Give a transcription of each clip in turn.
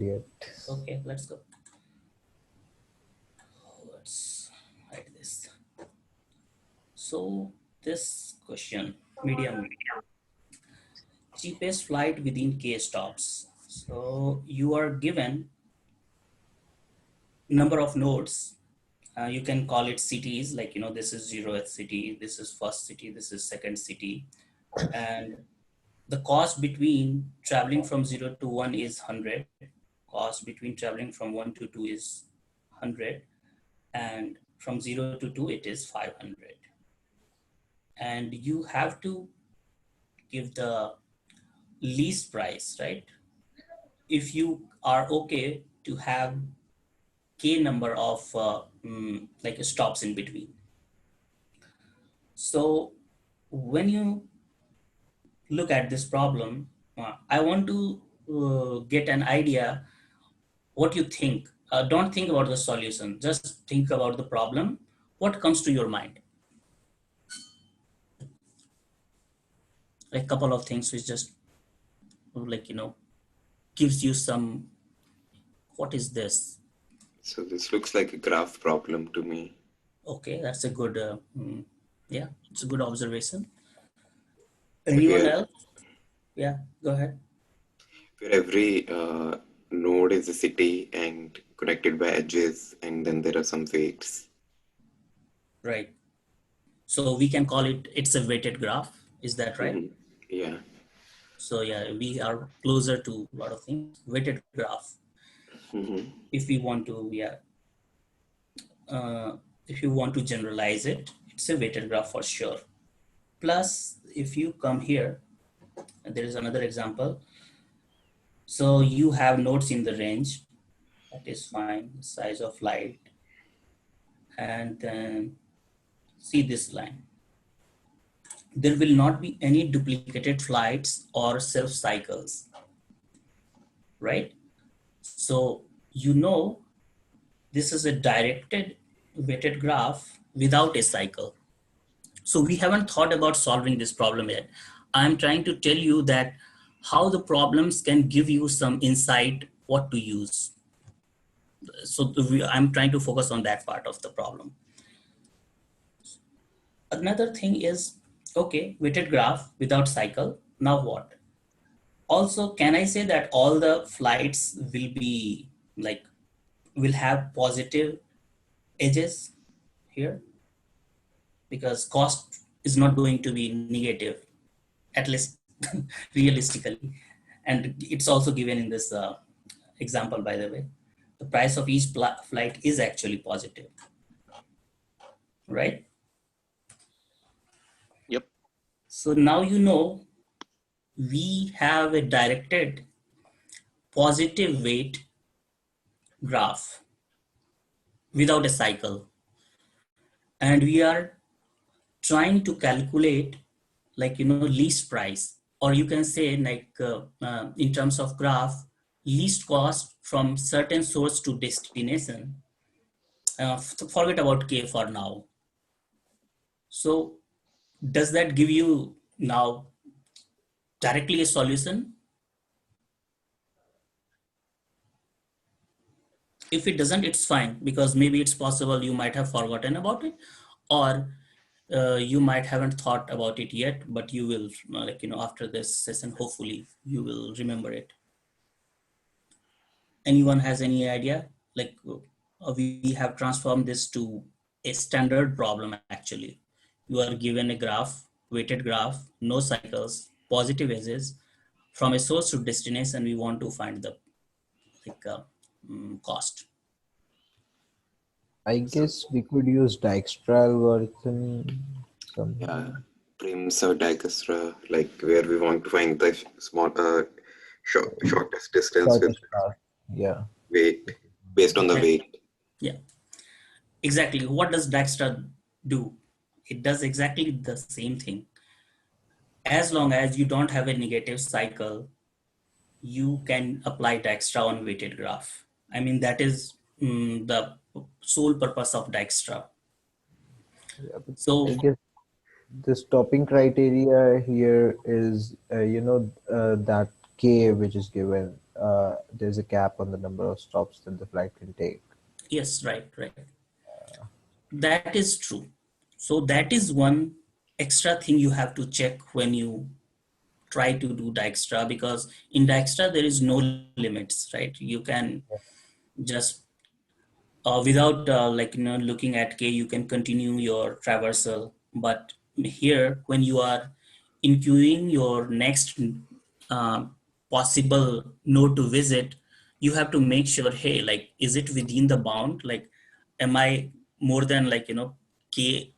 Yet. Okay, let's go. Let's write this. So this question, medium, cheapest flight within K stops. So you are given number of nodes. You can call it cities, like, this is 0th city, this is first city, this is second city. And the cost between traveling from 0 to 1 is 100. Cost between traveling from 1 to 2 is 100. And from 0 to 2, it is 500. And you have to give the least price, right? If you are okay to have K number of like stops in between. So when you look at this problem, I want to get an idea what you think. Don't think about the solution, just think about the problem. What comes to your mind? Like a couple of things which just like, gives you some, what is this? So this looks like a graph problem to me. Okay, that's a good, yeah, it's a good observation. So Anyone here, else? Yeah, go ahead. where every node is a city and connected by edges, and then there are some weights. Right. So we can call it, it's a weighted graph. Is that right? Yeah. So yeah, we are closer to a lot of things. Weighted graph. If we want to, yeah, if you want to generalize it, it's a weighted graph for sure. Plus, if you come here, there is another example. So you have nodes in the range. That is fine. Size of light. And then see this line. There will not be any duplicated flights or self cycles, right? So this is a directed weighted graph without a cycle. So we haven't thought about solving this problem yet. I'm trying to tell you that how the problems can give you some insight what to use. So I'm trying to focus on that part of the problem. Another thing is, okay, weighted graph without cycle. Now what? Also, can I say that all the flights will be like, will have positive edges here? Because cost is not going to be negative, at least realistically. And it's also given in this example, by the way. The price of each flight is actually positive, right? Yep. So now we have a directed positive weight graph without a cycle. And we are trying to calculate like, least price, or you can say like in terms of graph, least cost from certain source to destination. Forget about K for now. So does that give you now directly a solution? If it doesn't, it's fine, because maybe it's possible you might have forgotten about it, or you might haven't thought about it yet, but you will, like, after this session, hopefully you will remember it. Anyone has any idea? Like, we have transformed this to a standard problem actually. You are given a graph, weighted graph, no cycles, positive edges. From a source to destination, we want to find the cost. I guess we could use Dijkstra's version. Yeah. Prims or Dijkstra, like where we want to find the shortest distance with Shortest path. Yeah. weight, based on the weight. Yeah, exactly. What does Dijkstra do? It does exactly the same thing. As long as you don't have a negative cycle, you can apply Dijkstra on weighted graph. I mean, that is the sole purpose of Dijkstra. Yeah, but So I guess the stopping criteria here is, that K which is given. there's a cap on the number of stops that the flight can take. Yes, right. That is true. So that is one extra thing you have to check when you try to do Dijkstra, because in Dijkstra there is no limits, right? You can just without looking at k, you can continue your traversal. But here, when you are including your next uh, possible node to visit, you have to make sure, hey, like, is it within the bound? Like, am I more than k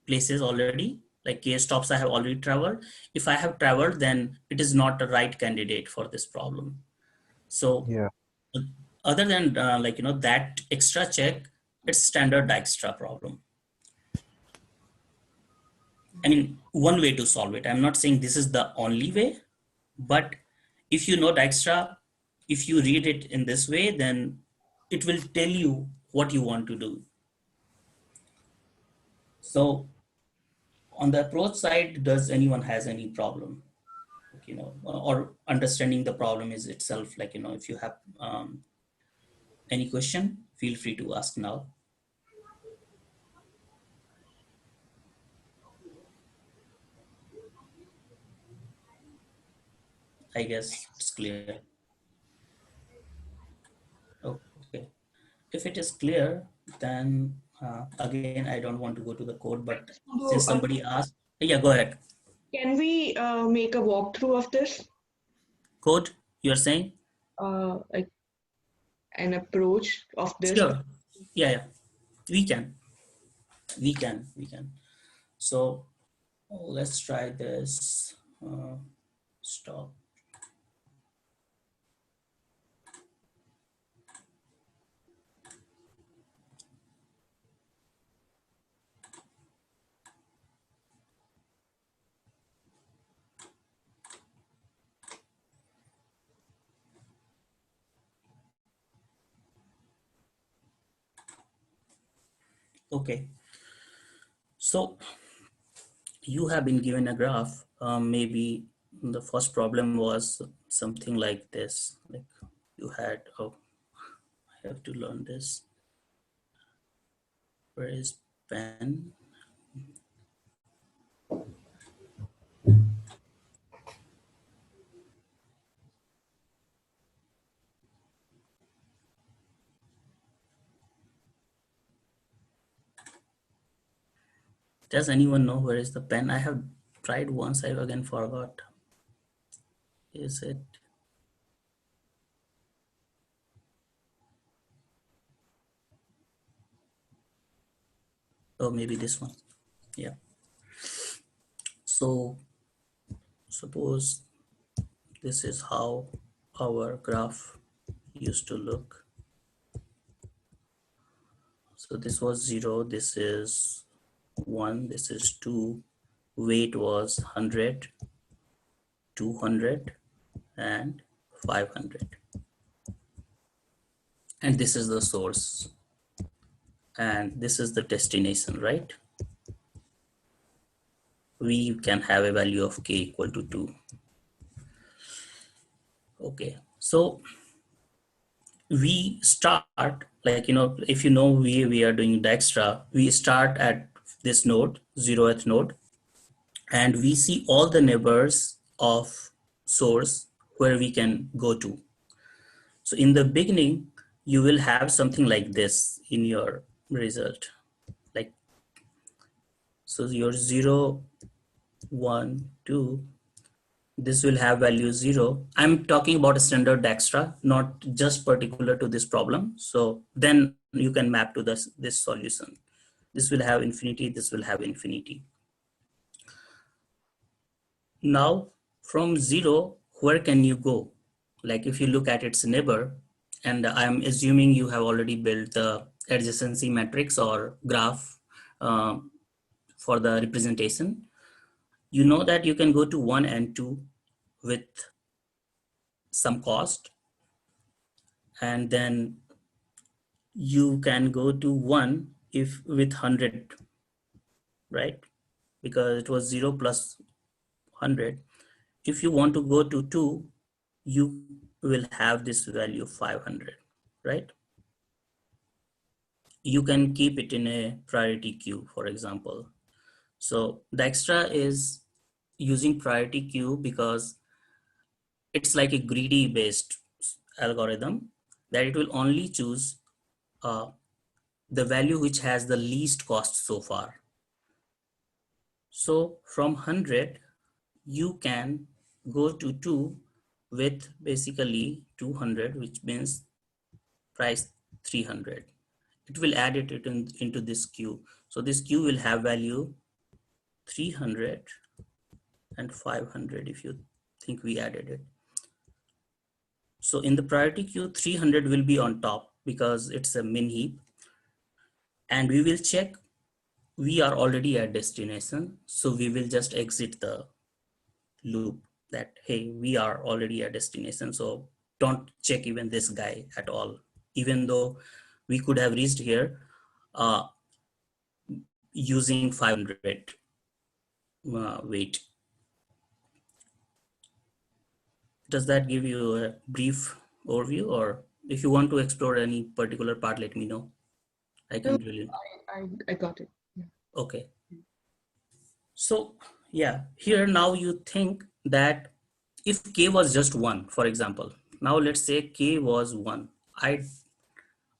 places already? Like k stops I have already traveled. If I have traveled, then it is not the right candidate for this problem. So Yeah. other than that extra check, it's standard Dijkstra problem. I mean, one way to solve it. I'm not saying this is the only way, but if you know Dijkstra, if you read it in this way, then it will tell you what you want to do. So on the approach side, does anyone has any problem? Or understanding the problem is itself, if you have any question, feel free to ask now. I guess it's clear. Okay. If it is clear, then again, I don't want to go to the code, but since So, somebody asked, yeah, go ahead. can we make a walkthrough of this? Code, you're saying? Like an approach of this? Sure. Yeah. We can. So let's try this. Stop. Okay. So you have been given a graph. Maybe the first problem was something like this. Like you had, oh, I have to learn this. Where is pen? Does anyone know where is the pen? I have tried once, I again forgot. Is it? Oh, maybe this one. Yeah. So suppose this is how our graph used to look. So this was 0, this is 1, this is 2, weight was 100, 200, and 500. And this is the source. And this is the destination, right? We can have a value of k equal to 2. Okay, so we start if we are doing Dijkstra, we start at this node, 0th node, and we see all the neighbors of source where we can go to. So in the beginning, you will have something like this in your result. Like, so your 0, 1, 2, this will have value 0. I'm talking about a standard Dijkstra, not just particular to this problem. So then you can map to this solution. This will have infinity, this will have infinity. Now from 0, where can you go? Like if you look at its neighbor, and I'm assuming you have already built the adjacency matrix or graph for the representation. You know that you can go to 1 and 2 with some cost, and then you can go to 1 if with 100, right? Because it was 0 plus 100. If you want to go to 2, you will have this value 500, right? You can keep it in a priority queue, for example. So Dijkstra is using priority queue because it's like a greedy based algorithm that it will only choose uh, the value which has the least cost so far. So from 100, you can go to 2 with basically 200, which means price 300. It will add it into this queue. So this queue will have value 300 and 500 if you think we added it. So in the priority queue, 300 will be on top because it's a min heap. And we will check we are already at destination. So we will just exit the loop that, hey, we are already at destination. So don't check even this guy at all, even though we could have reached here uh, using 500 weight. Does that give you a brief overview, or if you want to explore any particular part, let me know. I can really. I got it. Yeah. Okay. So yeah, here now you think that if k was just 1, for example, now let's say k was 1,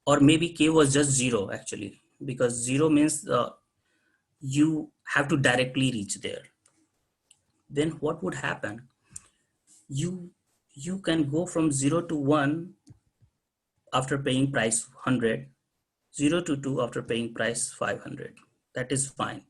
or maybe k was just 0 actually, because 0 means you have to directly reach there. Then what would happen? You can go from 0 to 1 after paying price 100, 0 to 2 after paying price 500. That is fine.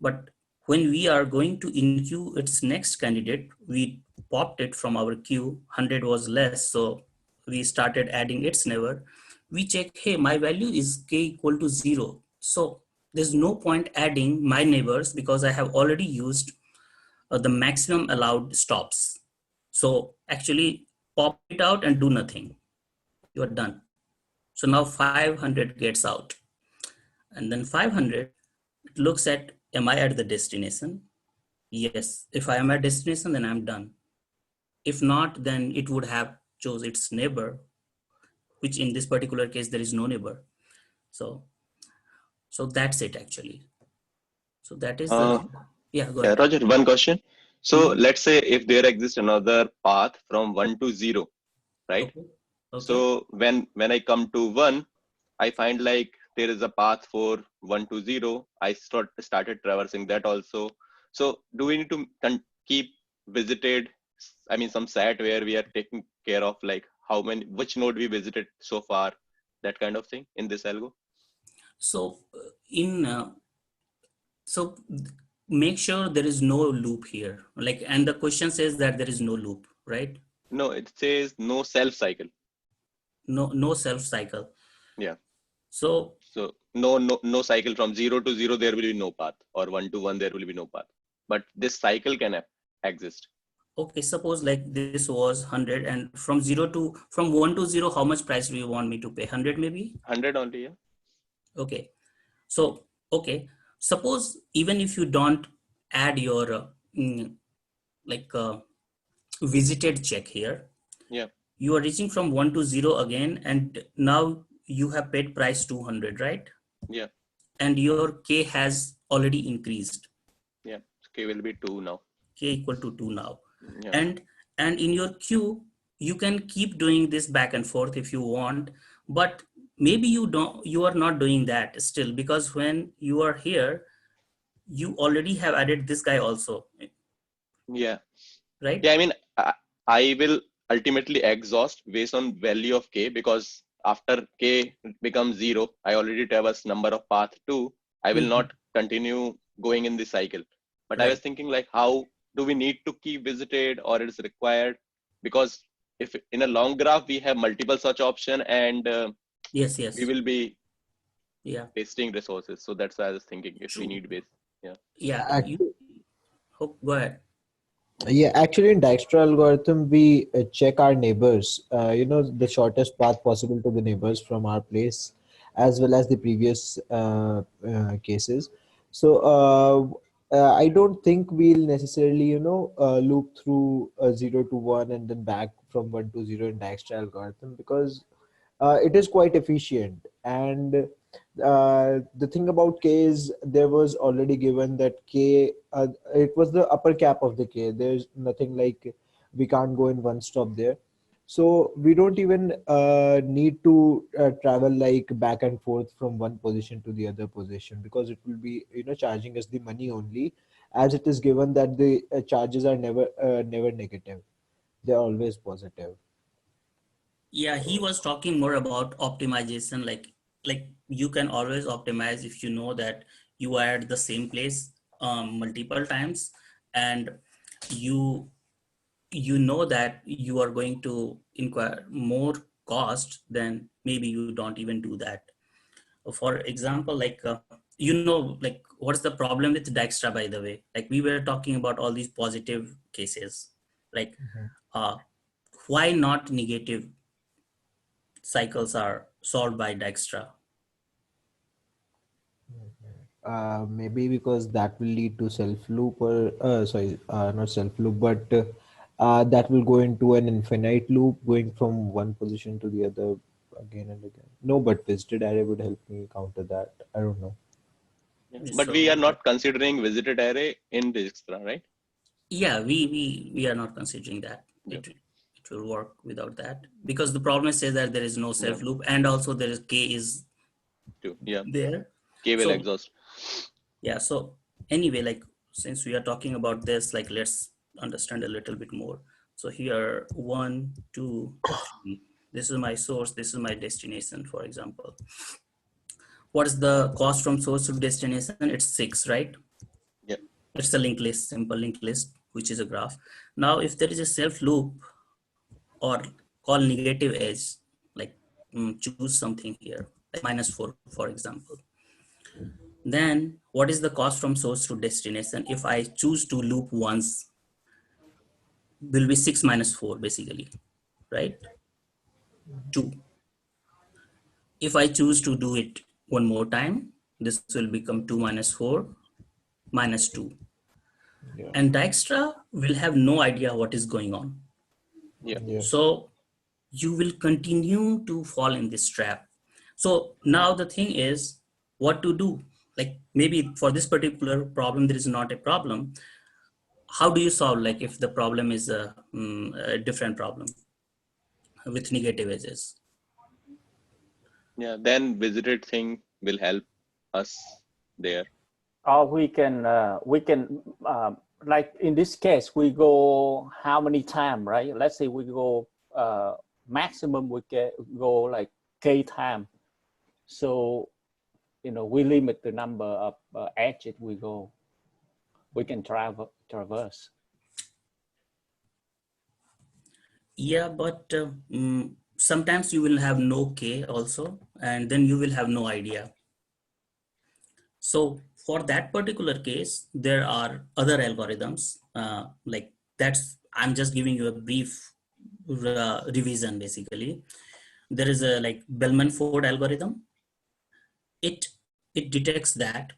But when we are going to in queue its next candidate, we popped it from our queue, 100 was less, so we started adding its neighbor. We check, hey, my value is k equal to 0. So there's no point adding my neighbors because I have already used the maximum allowed stops. So actually pop it out and do nothing. You are done. So now 500 gets out. And then 500, it looks at, am I at the destination? Yes, if I am at destination, then I'm done. If not, then it would have chose its neighbor, which in this particular case, there is no neighbor. So that's it actually. So that is the, Uh, yeah, go yeah, ahead. Roger, one question. So Mhm. let's say if there exists another path from 1 to 0, right? Okay. Okay. So when I come to 1, I find like there is a path for 1 to 0. I started traversing that also. So do we need to keep visited? I mean, some site where we are taking care of like which node we visited so far, that kind of thing in this algo. So in so make sure there is no loop here. Like, and the question says that there is no loop, right? No, it says no self cycle. No self cycle. Yeah. So So no cycle from 0 to 0, there will be no path, or 1 to 1, there will be no path. But this cycle can exist. okay, suppose like this was 100, and from 1 to 0, how much price do you want me to pay? 100 maybe? 100 only, yeah. Okay. So, okay. Suppose even if you don't add your like visited check here, Yeah. you are reaching from 1 to 0 again, and now you have paid price 200, right? Yeah. And your k has already increased. Yeah. K will be 2 now. K equal to 2 now. Yeah. And in your queue, you can keep doing this back and forth if you want, but maybe you are not doing that still, because when you are here, you already have added this guy also, Yeah. right? Yeah. I mean, I will ultimately exhaust based on value of K, because after K becomes 0, I already traverse number of path 2. I will Mhm. not continue going in this cycle. But I was Right. thinking like, how do we need to keep visited, or it's required? Because if in a long graph we have multiple such option, and Yes, we yes. will be Yeah, wasting resources. So that's why I was thinking if we true. need base. Yeah. Yeah, you Actually, go ahead. yeah, actually, in Dijkstra algorithm, we check our neighbors. The shortest path possible to the neighbors from our place, as well as the previous cases. So I don't think we'll necessarily, loop through 0 to 1 and then back from 1 to 0 in Dijkstra algorithm, because it is quite efficient. And the thing about k is there was already given that k, it was the upper cap of the k. There's nothing like we can't go in one stop there. So we don't even need to travel like back and forth from one position to the other position, because it will be, charging us the money only, as it is given that the charges are never negative. They're always positive. Yeah, he So was talking more about optimization, like you can always optimize if you know that you are at the same place multiple times, and you know that you are going to incur more cost, then maybe you don't even do that. For example, like like what's the problem with Dijkstra, by the way? Like we were talking about all these positive cases, like Mhm. uh, why not negative cycles are solved by Dijkstra? Maybe because that will lead to self loop, or sorry, not self loop, but that will go into an infinite loop, going from one position to the other again and again. No, but visited array would help me counter that. I don't know. Yeah. But we are So not considering visited array in Dijkstra, right? yeah, we are not considering that. Yeah. It will work without that, because the problem says that there is no Yeah. self loop, and also there is k is Too. Yeah. there. K will So exhaust. yeah, so anyway, like since we are talking about this, like let's understand a little bit more. So here, 1, 2, 3. This is my source, this is my destination, for example. What is the cost from source to destination? It's 6, right? Yeah. It's a linked list, simple linked list, which is a graph. Now, if there is a self loop, or call negative edge, like choose something here, like -4, for example. Then what is the cost from source to destination? If I choose to loop once, will be 6 minus 4, basically, right? 2. If I choose to do it one more time, this will become 2 minus 4 minus 2. Yeah. And Dijkstra will have no idea what is going on. Yeah. Yes. So you will continue to fall in this trap. So now the thing is what to do. Like maybe for this particular problem, there is not a problem. How do you solve, like if the problem is a different problem with negative edges? Yeah. Then visited thing will help us there. Or we can like in this case we go how many time, right? Let's say we go maximum we can go like k time. So we limit the number of edges we can traverse. Yeah, but sometimes you will have no k also, and then you will have no idea. So for that particular case, there are other algorithms. Like I'm just giving you a brief revision. Basically, there is a like Bellman-Ford algorithm. It detects that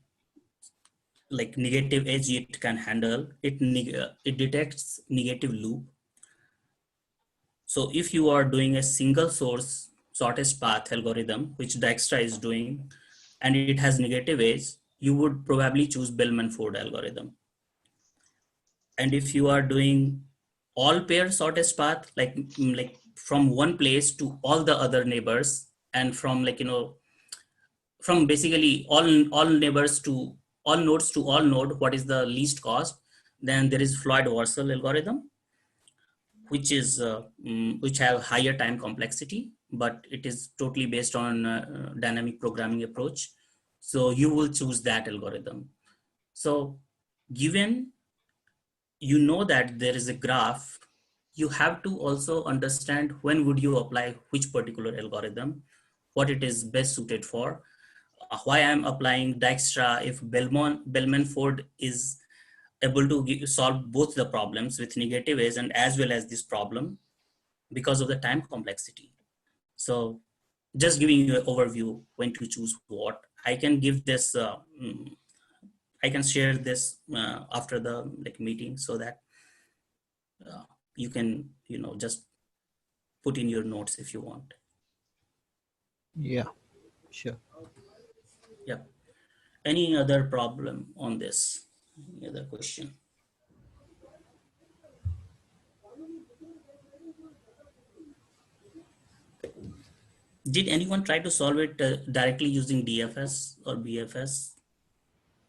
like negative edge it can handle. It detects negative loop. So if you are doing a single source shortest path algorithm, which Dijkstra is doing, and it has negative edge, you would probably choose Bellman-Ford algorithm. And if you are doing all pair shortest path, like from one place to all the other neighbors, and from from basically all neighbors to all nodes to all node, what is the least cost? Then there is Floyd-Warshall algorithm, which have higher time complexity, but it is totally based on dynamic programming approach. So you will choose that algorithm. So given you know that there is a graph, you have to also understand when would you apply which particular algorithm, what it is best suited for. Why I'm applying Dijkstra if Bellman-Ford is able to solve both the problems with negative edge and as well as this problem because of the time complexity. So just giving you an overview when to choose what. I can give this, I can share this after the like meeting so that you can, just put in your notes if you want. Yeah, sure. Yeah. Any other problem on this? Any other question? Did anyone try to solve it directly using DFS or BFS?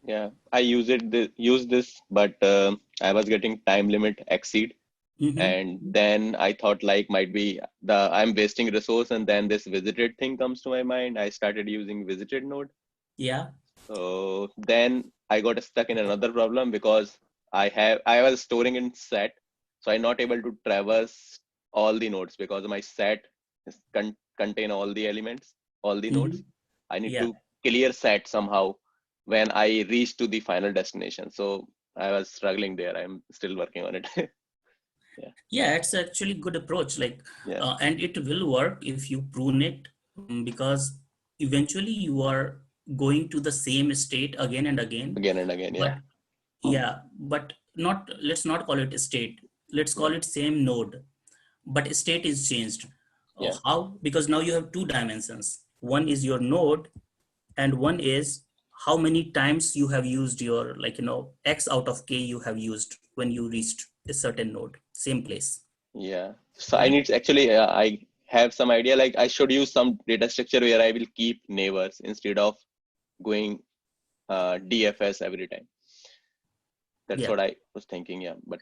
Yeah, I use this, but I was getting time limit exceed, Mm-hmm. and then I thought like might be I'm wasting resource, and then this visited thing comes to my mind. I started using visited node. Yeah. So then I got stuck in another problem because I was storing in set, so I'm not able to traverse all the nodes because my set contain all the elements, all the Mm-hmm. nodes. I need Yeah. to clear set somehow when I reach to the final destination. So I was struggling there. I'm still working on it. Yeah, Yeah, it's actually good approach. Like, yeah, and it will work if you prune it, because eventually you are going to the same state again and again. again and again. Yeah, But yeah, but not, let's not call it a state. Let's call yeah, it same node, but state is changed. yeah, How? Because now you have two dimensions. One is your node, and one is how many times you have used your, like, X out of K you have used when you reached a certain node, same place, yeah. So I right? need actually I have some idea like I should use some data structure where I will keep neighbors instead of going DFS every time. That's Yeah. what I was thinking. Yeah, but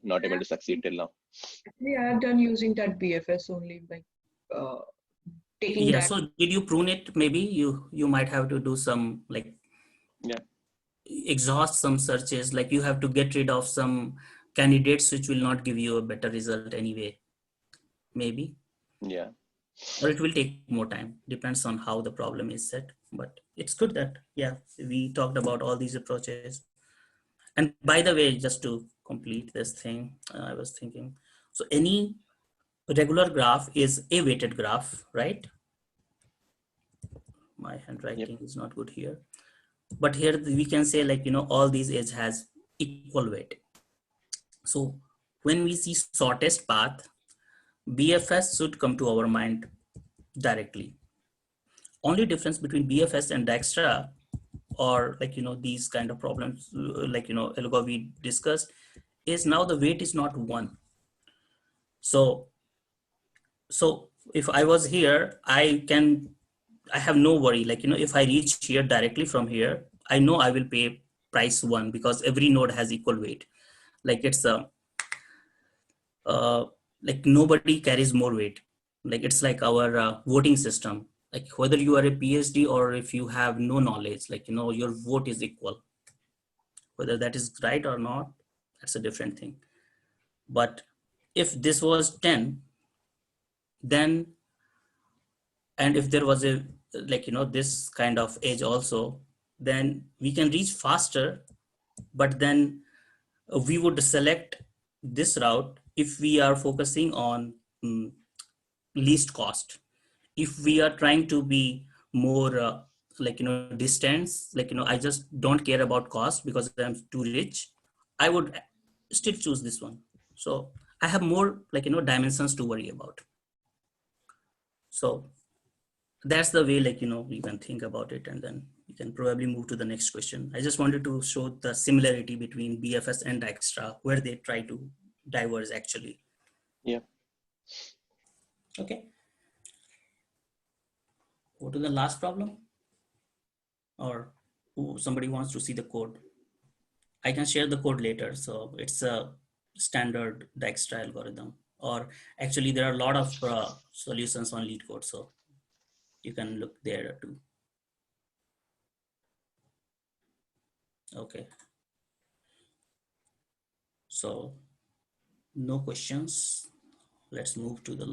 not able to succeed till now. Actually, I have done using that BFS only, like uh, taking Yeah. that. So did you prune it? Maybe you might have to do some, like, Yeah, exhaust some searches, like you have to get rid of some candidates which will not give you a better result anyway, maybe. yeah, Or it will take more time, depends on how the problem is set. But it's good that, yeah, we talked about all these approaches. And by the way, just to complete this thing, I was thinking, so any regular graph is a weighted graph, right? My yep, handwriting is not good here, but here we can say, like, all these edge has equal weight. So when we see shortest path, BFS should come to our mind directly. Only difference between BFS and Dijkstra, or, like, these kind of problems, like, algo we discussed, is now the weight is not one. So if I was here, I have no worry. Like, if I reach here directly from here, I know I will pay price one, because every node has equal weight. Like, it's a uh, like nobody carries more weight. Like, it's like our voting system. Like, whether you are a PhD or if you have no knowledge, like, your vote is equal. Whether that is right or not, that's a different thing. But if this was 10, then, and if there was a, like, this kind of edge also, then we can reach faster. But then we would select this route if we are focusing on least cost. If we are trying to be more like, distance, like, I just don't care about cost because I'm too rich, I would still choose this one. So I have more, like, dimensions to worry about. So that's the way, like, we can think about it, and then we can probably move to the next question. I just wanted to show the similarity between BFS and Dijkstra, where they try to diverge actually. yeah. Okay, go to the last problem, or who, somebody wants to see the code? I can share the code later. So it's a standard Dijkstra algorithm, or actually there are a lot of solutions on Leetcode, so you can look there too. Okay, so no questions. Let's move to the